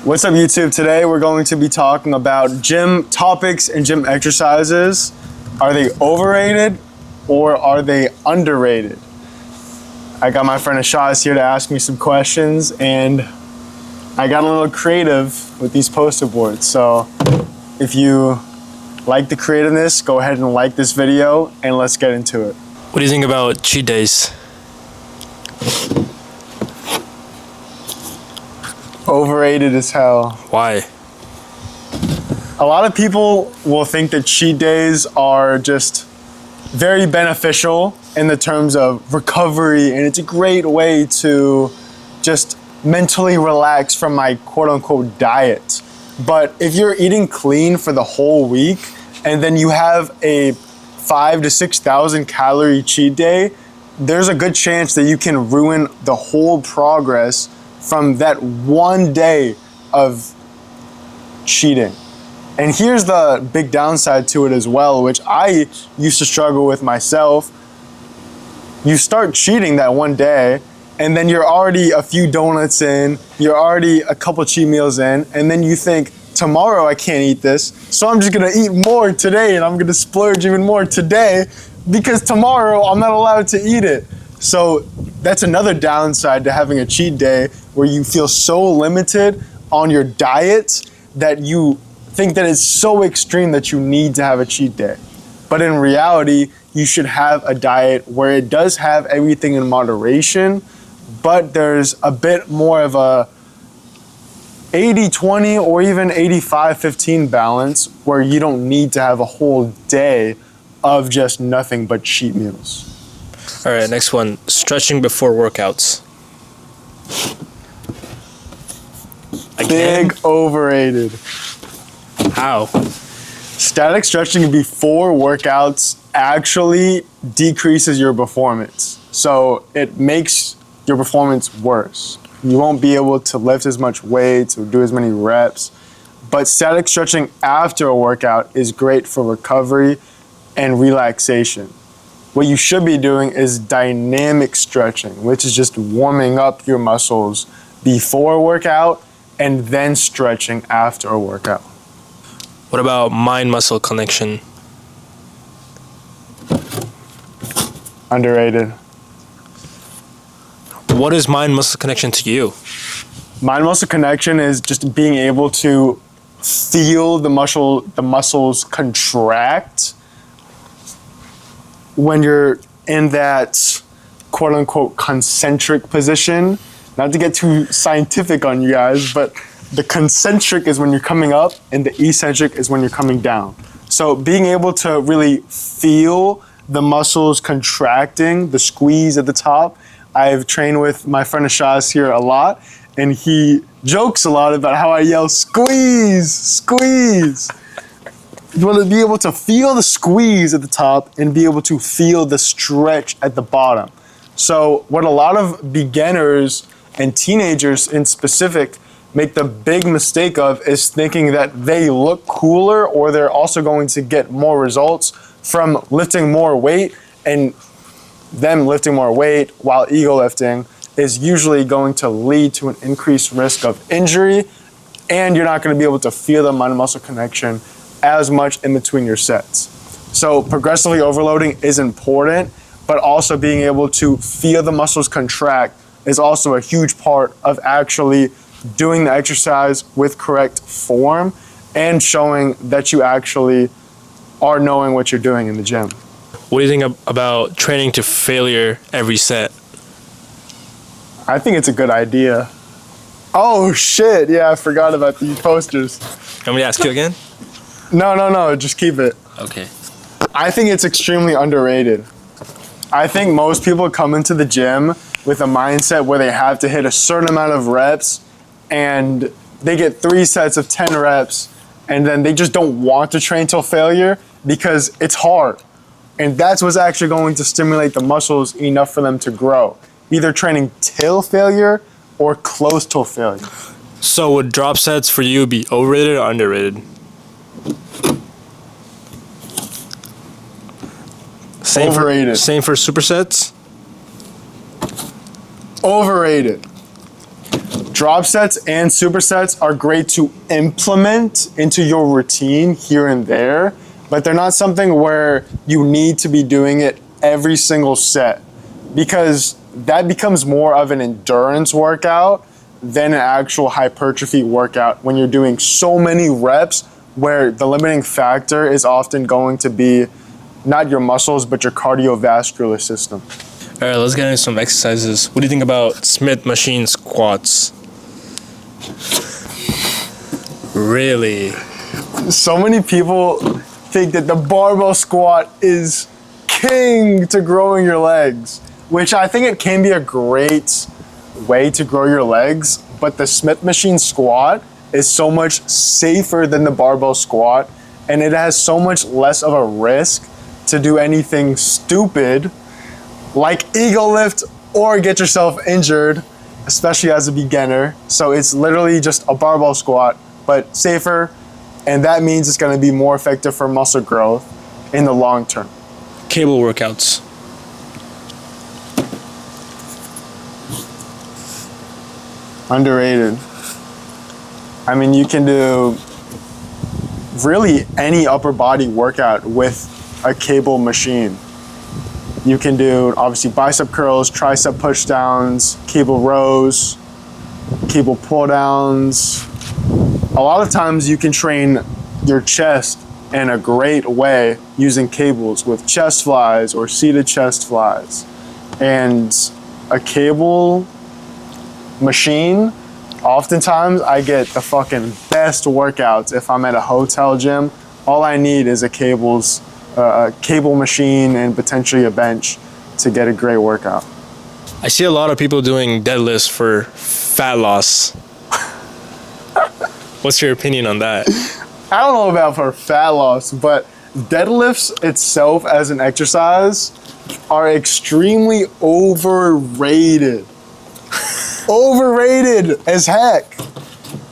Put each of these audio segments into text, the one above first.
What's up, YouTube? Today we're going to be talking about gym topics and gym exercises. Are they overrated or are they underrated? I got my friend Ashaz here to ask me some questions, and I got a little creative with these poster boards. So if you like the creativeness, go ahead and like this video and let's get into it. What do you think about cheat days? Overrated as hell. Why? A lot of people will think that cheat days are just very beneficial in the terms of recovery, and it's a great way to just mentally relax from my quote-unquote diet. But if you're eating clean for the whole week and then you have a 5,000 to 6,000 calorie cheat day, there's a good chance that you can ruin the whole progress from that one day of cheating. And here's the big downside to it as well, which I used to struggle with myself. You start cheating that one day, and then you're already a few donuts in, you're already a couple cheat meals in, and then you think, tomorrow I can't eat this, so I'm just gonna eat more today, and I'm gonna splurge even more today, because tomorrow I'm not allowed to eat it. So that's another downside to having a cheat day, where you feel so limited on your diet that you think that it's so extreme that you need to have a cheat day. But in reality, you should have a diet where it does have everything in moderation, but there's a bit more of a 80-20 or even 85-15 balance, where you don't need to have a whole day of just nothing but cheat meals. All right, next one. Stretching before workouts. Again? Big overrated. How? Static stretching before workouts actually decreases your performance. So it makes your performance worse. You won't be able to lift as much weight or do as many reps. But static stretching after a workout is great for recovery and relaxation. What you should be doing is dynamic stretching, which is just warming up your muscles before a workout and then stretching after a workout. What about mind-muscle connection? Underrated. What is mind-muscle connection to you? Mind-muscle connection is just being able to feel the muscles contract when you're in that quote-unquote concentric position. Not to get too scientific on you guys, but the concentric is when you're coming up and the eccentric is when you're coming down. So being able to really feel the muscles contracting, the squeeze at the top. I've trained with my friend Ashaz here a lot, and he jokes a lot about how I yell, squeeze, squeeze. You want to be able to feel the squeeze at the top and be able to feel the stretch at the bottom. So what a lot of beginners and teenagers in specific make the big mistake of is thinking that they look cooler, or they're also going to get more results from lifting more weight, and them lifting more weight while ego lifting is usually going to lead to an increased risk of injury, and you're not going to be able to feel the mind-muscle connection as much in between your sets. So progressively overloading is important, but also being able to feel the muscles contract is also a huge part of actually doing the exercise with correct form and showing that you actually are knowing what you're doing in the gym. What do you think about training to failure every set? I think it's a good idea. Oh shit, yeah, I forgot about these posters. Want me to ask you again? No, just keep it. Okay. I think it's extremely underrated. I think most people come into the gym with a mindset where they have to hit a certain amount of reps, and they get 3 sets of 10 reps, and then they just don't want to train till failure because it's hard. And that's what's actually going to stimulate the muscles enough for them to grow. Either training till failure or close to failure. So would drop sets for you be overrated or underrated? Overrated. Same for supersets? Overrated. Drop sets and supersets are great to implement into your routine here and there, but they're not something where you need to be doing it every single set, because that becomes more of an endurance workout than an actual hypertrophy workout when you're doing so many reps, where the limiting factor is often going to be not your muscles, but your cardiovascular system. All right, let's get into some exercises. What do you think about Smith machine squats? Really? So many people think that the barbell squat is king to growing your legs, which I think it can be a great way to grow your legs, but the Smith machine squat is so much safer than the barbell squat, and it has so much less of a risk to do anything stupid like ego lift or get yourself injured, especially as a beginner. So it's literally just a barbell squat, but safer, and that means it's gonna be more effective for muscle growth in the long term. Cable workouts. Underrated. I mean, you can do really any upper body workout with a cable machine. You can do obviously bicep curls, tricep push downs, cable rows, cable pull downs. A lot of times you can train your chest in a great way using cables with chest flies or seated chest flies. And a cable machine, oftentimes I get the fucking best workouts if I'm at a hotel gym. All I need is a cable machine and potentially a bench to get a great workout. I see a lot of people doing deadlifts for fat loss. What's your opinion on that? I don't know about for fat loss, but deadlifts itself as an exercise are extremely overrated. Overrated as heck.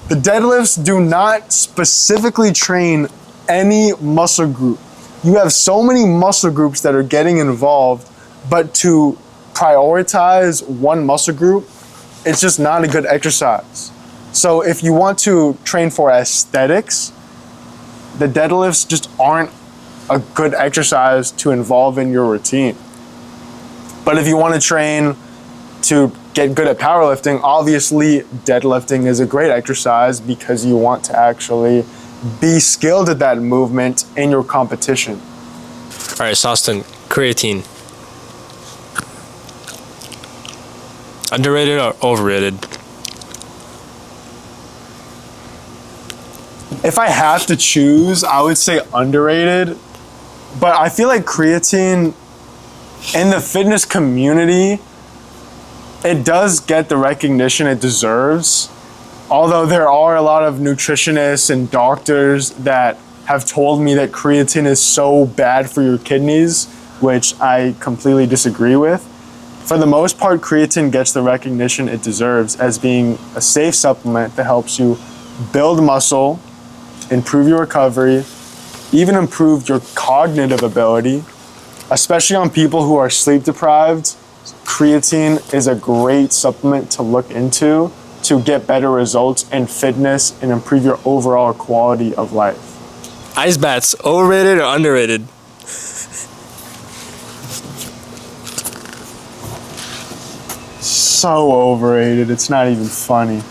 The deadlifts do not specifically train any muscle group. You have so many muscle groups that are getting involved, but to prioritize one muscle group, it's just not a good exercise. So if you want to train for aesthetics, the deadlifts just aren't a good exercise to involve in your routine. But if you want to train to get good at powerlifting, obviously deadlifting is a great exercise because you want to actually be skilled at that movement in your competition. All right, Sostin, creatine. Underrated or overrated? If I have to choose, I would say underrated. But I feel like creatine in the fitness community, it does get the recognition it deserves. Although there are a lot of nutritionists and doctors that have told me that creatine is so bad for your kidneys, which I completely disagree with. For the most part, creatine gets the recognition it deserves as being a safe supplement that helps you build muscle, improve your recovery, even improve your cognitive ability, especially on people who are sleep deprived. Creatine is a great supplement to look into to get better results in fitness and improve your overall quality of life. Ice baths, overrated or underrated? So overrated, it's not even funny.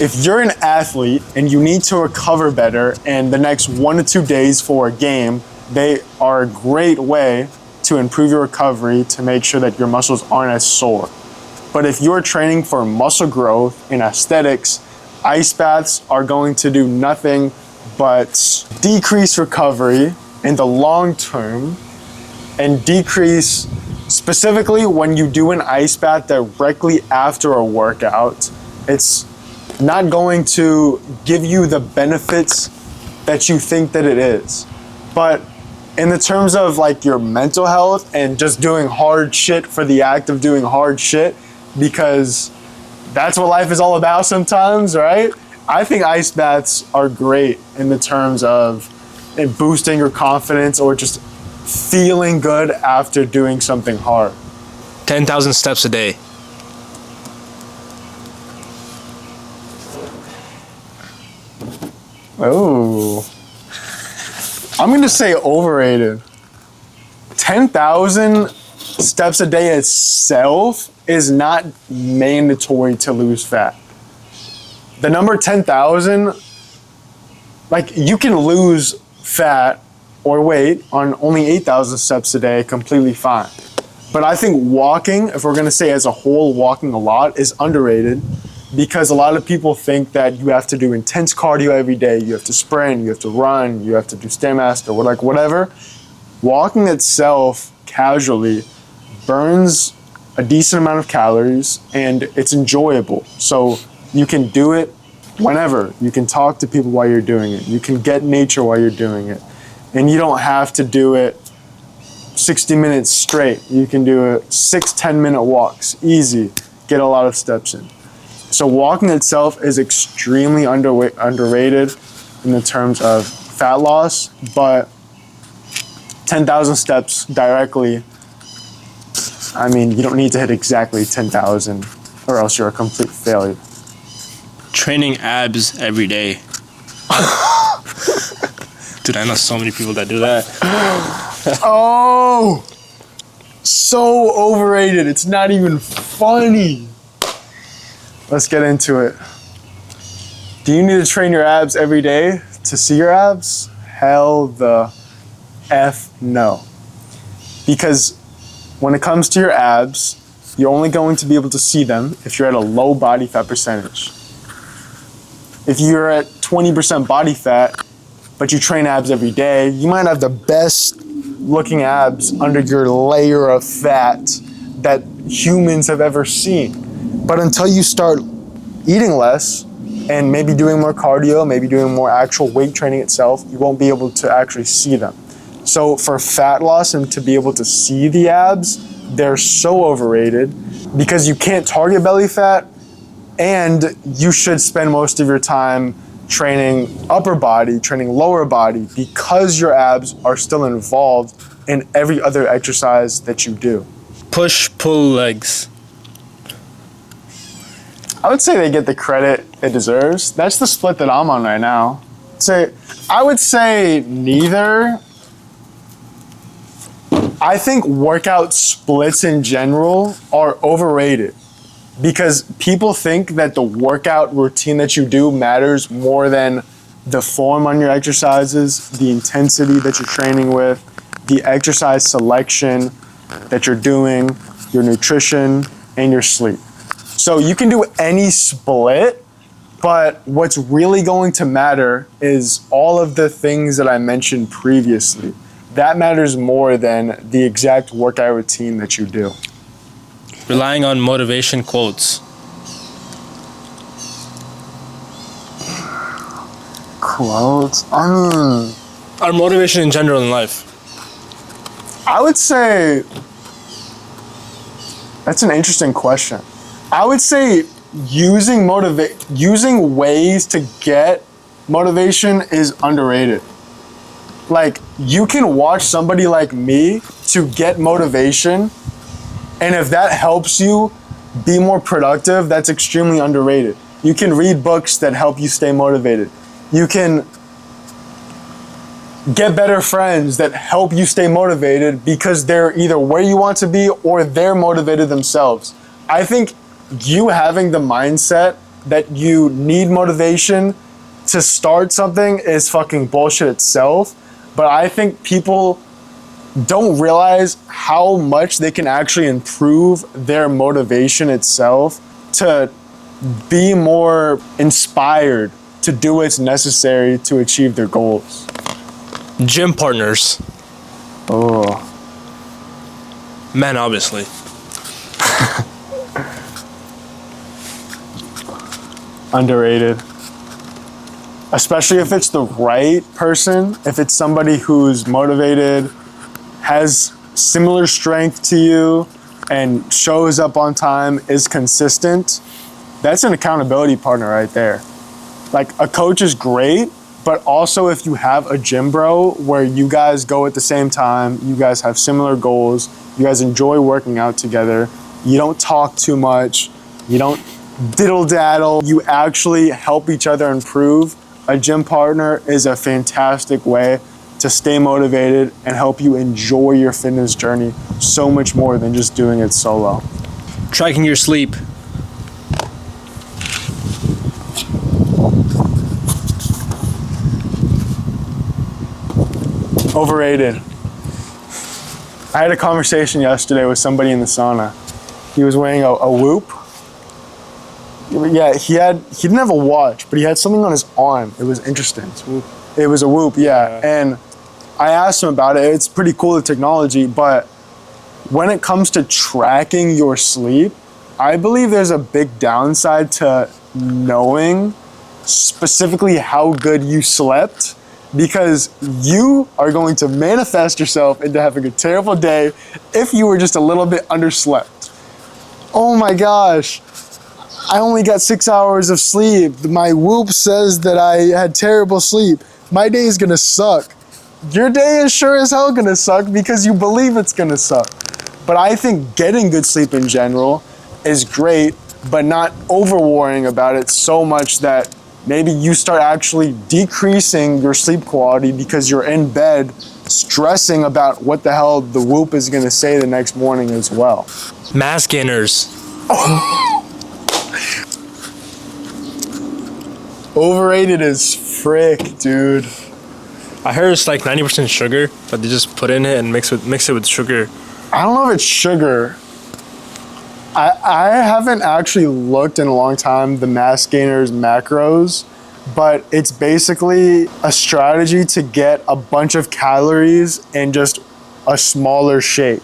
If you're an athlete and you need to recover better in the next 1 to 2 days for a game, they are a great way to improve your recovery to make sure that your muscles aren't as sore. But if you're training for muscle growth in aesthetics, ice baths are going to do nothing but decrease recovery in the long term and decrease, specifically when you do an ice bath directly after a workout, it's not going to give you the benefits that you think that it is. But in the terms of like your mental health and just doing hard shit for the act of doing hard shit, because that's what life is all about sometimes, right? I think ice baths are great in the terms of boosting your confidence or just feeling good after doing something hard. 10,000 steps a day. Oh. I'm going to say overrated. 10,000 steps a day itself is not mandatory to lose fat. The number 10,000, like you can lose fat or weight on only 8,000 steps a day completely fine. But I think walking, if we're gonna say as a whole, walking a lot is underrated because a lot of people think that you have to do intense cardio every day. You have to sprint, you have to run, you have to do Stairmaster, or like whatever. Walking itself casually burns a decent amount of calories and it's enjoyable. So you can do it whenever. You can talk to people while you're doing it. You can get nature while you're doing it. And you don't have to do it 60 minutes straight. You can do it 6-10 minute walks, easy, get a lot of steps in. So walking itself is extremely underrated in the terms of fat loss, but 10,000 steps directly, I mean, you don't need to hit exactly 10,000 or else you're a complete failure. Training abs every day. Dude, I know so many people that do that. Oh, so overrated. It's not even funny. Let's get into it. Do you need to train your abs every day to see your abs? Hell the F no. Because when it comes to your abs, you're only going to be able to see them if you're at a low body fat percentage. If you're at 20% body fat, but you train abs every day, you might have the best looking abs under your layer of fat that humans have ever seen. But until you start eating less and maybe doing more cardio, maybe doing more actual weight training itself, you won't be able to actually see them. So for fat loss and to be able to see the abs, they're so overrated because you can't target belly fat and you should spend most of your time training upper body, training lower body because your abs are still involved in every other exercise that you do. Push, pull legs. I would say they get the credit it deserves. That's the split that I'm on right now. I would say neither. I think workout splits in general are overrated because people think that the workout routine that you do matters more than the form on your exercises, the intensity that you're training with, the exercise selection that you're doing, your nutrition, and your sleep. So you can do any split, but what's really going to matter is all of the things that I mentioned previously. That matters more than the exact workout routine that you do. Relying on motivation quotes. Quotes? Our motivation in general in life. I would say that's an interesting question. I would say using ways to get motivation is underrated. Like, you can watch somebody like me to get motivation, and if that helps you be more productive, that's extremely underrated. You can read books that help you stay motivated. You can get better friends that help you stay motivated because they're either where you want to be or they're motivated themselves. I think you having the mindset that you need motivation to start something is fucking bullshit itself. But I think people don't realize how much they can actually improve their motivation itself to be more inspired to do what's necessary to achieve their goals. Gym partners. Oh. Men, obviously. Underrated. Especially if it's the right person, if it's somebody who's motivated, has similar strength to you, and shows up on time, is consistent, that's an accountability partner right there. Like, a coach is great, but also if you have a gym bro where you guys go at the same time, you guys have similar goals, you guys enjoy working out together, you don't talk too much, you don't diddle daddle, you actually help each other improve, a gym partner is a fantastic way to stay motivated and help you enjoy your fitness journey so much more than just doing it solo. Tracking your sleep. Overrated. I had a conversation yesterday with somebody in the sauna. He was wearing a Whoop. Yeah, he didn't have a watch, but he had something on his arm. It was interesting. It was a Whoop, yeah. And I asked him about it. It's pretty cool, the technology, but when it comes to tracking your sleep, I believe there's a big downside to knowing specifically how good you slept, because you are going to manifest yourself into having a terrible day if you were just a little bit underslept. Oh my gosh, I only got 6 hours of sleep. My Whoop says that I had terrible sleep. My day is gonna suck. Your day is sure as hell gonna suck because you believe it's gonna suck. But I think getting good sleep in general is great, but not over worrying about it so much that maybe you start actually decreasing your sleep quality because you're in bed stressing about what the hell the Whoop is gonna say the next morning as well. Mass gainers. Overrated as frick, dude. I heard it's like 90% sugar that they just put in it and mix it with sugar. I don't know if it's sugar. I haven't actually looked in a long time the mass gainers macros, but it's basically a strategy to get a bunch of calories in just a smaller shake.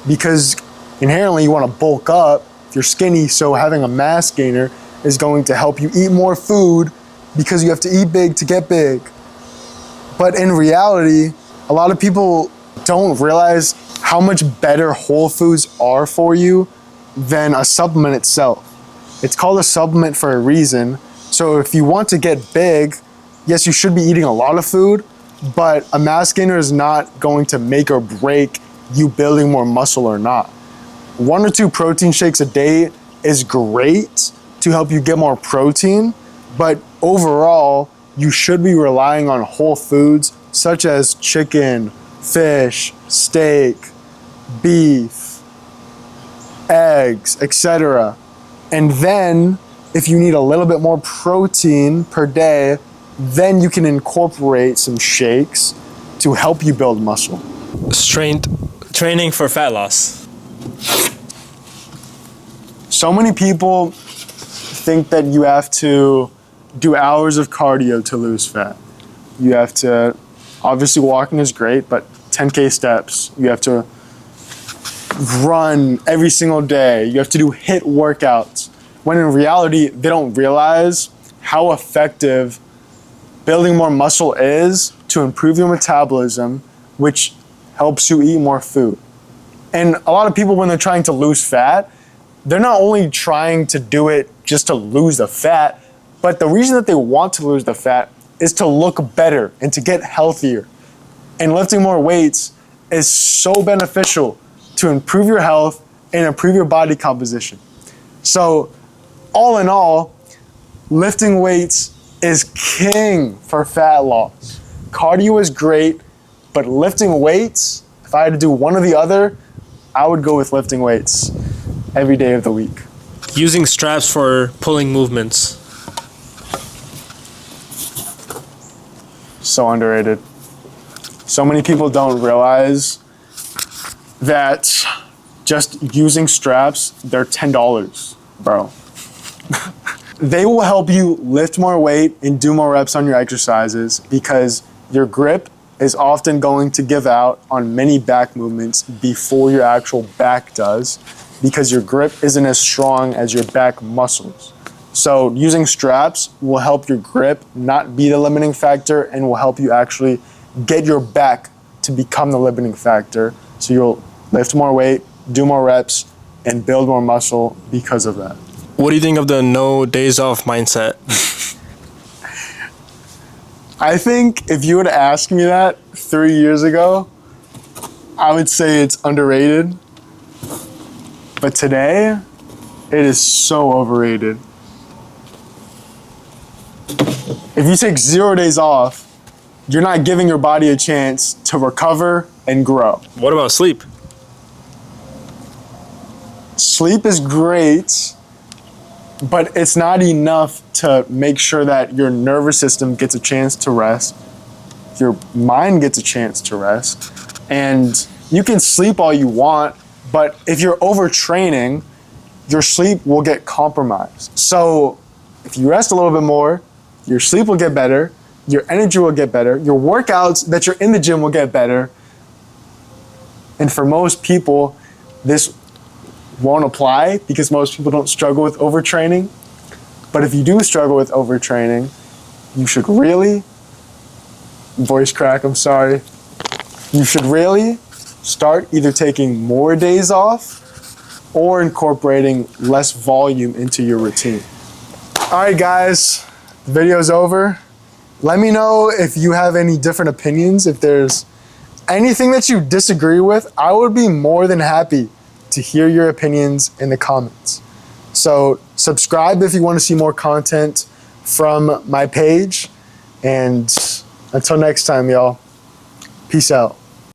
Because inherently you want to bulk up if you're skinny, so having a mass gainer is going to help you eat more food because you have to eat big to get big. But in reality, a lot of people don't realize how much better whole foods are for you than a supplement itself. It's called a supplement for a reason. So if you want to get big, yes, you should be eating a lot of food, but a mass gainer is not going to make or break you building more muscle or not. 1 or 2 protein shakes a day is great to help you get more protein, but overall, you should be relying on whole foods such as chicken, fish, steak, beef, eggs, etc. And then, if you need a little bit more protein per day, then you can incorporate some shakes to help you build muscle. Strength training for fat loss. So many people think that you have to do hours of cardio to lose fat. You have to, obviously walking is great, but 10K steps. You have to run every single day. You have to do HIIT workouts. When in reality, they don't realize how effective building more muscle is to improve your metabolism, which helps you eat more food. And a lot of people, when they're trying to lose fat, they're not only trying to do it just to lose the fat, but the reason that they want to lose the fat is to look better and to get healthier. And lifting more weights is so beneficial to improve your health and improve your body composition. So, all in all, lifting weights is king for fat loss. Cardio is great, but lifting weights, if I had to do one or the other, I would go with lifting weights every day of the week. Using straps for pulling movements. So underrated. So many people don't realize that just using straps, they're $10, bro. They will help you lift more weight and do more reps on your exercises because your grip is often going to give out on many back movements before your actual back does, because your grip isn't as strong as your back muscles. So using straps will help your grip not be the limiting factor and will help you actually get your back to become the limiting factor. So you'll lift more weight, do more reps, and build more muscle because of that. What do you think of the no days off mindset? I think if you would ask me that 3 years ago, I would say it's underrated. But today, it is so overrated. If you take 0 days off, you're not giving your body a chance to recover and grow. What about sleep? Sleep is great, but it's not enough to make sure that your nervous system gets a chance to rest, your mind gets a chance to rest, and you can sleep all you want, but if you're overtraining, your sleep will get compromised. So if you rest a little bit more, your sleep will get better, your energy will get better, your workouts that you're in the gym will get better. And for most people, this won't apply because most people don't struggle with overtraining. But if you do struggle with overtraining, you should really, voice crack, I'm sorry. You should really start either taking more days off or incorporating less volume into your routine. All right, guys, the video's over. Let me know if you have any different opinions. If there's anything that you disagree with, I would be more than happy to hear your opinions in the comments. So subscribe if you want to see more content from my page. And until next time, y'all, peace out.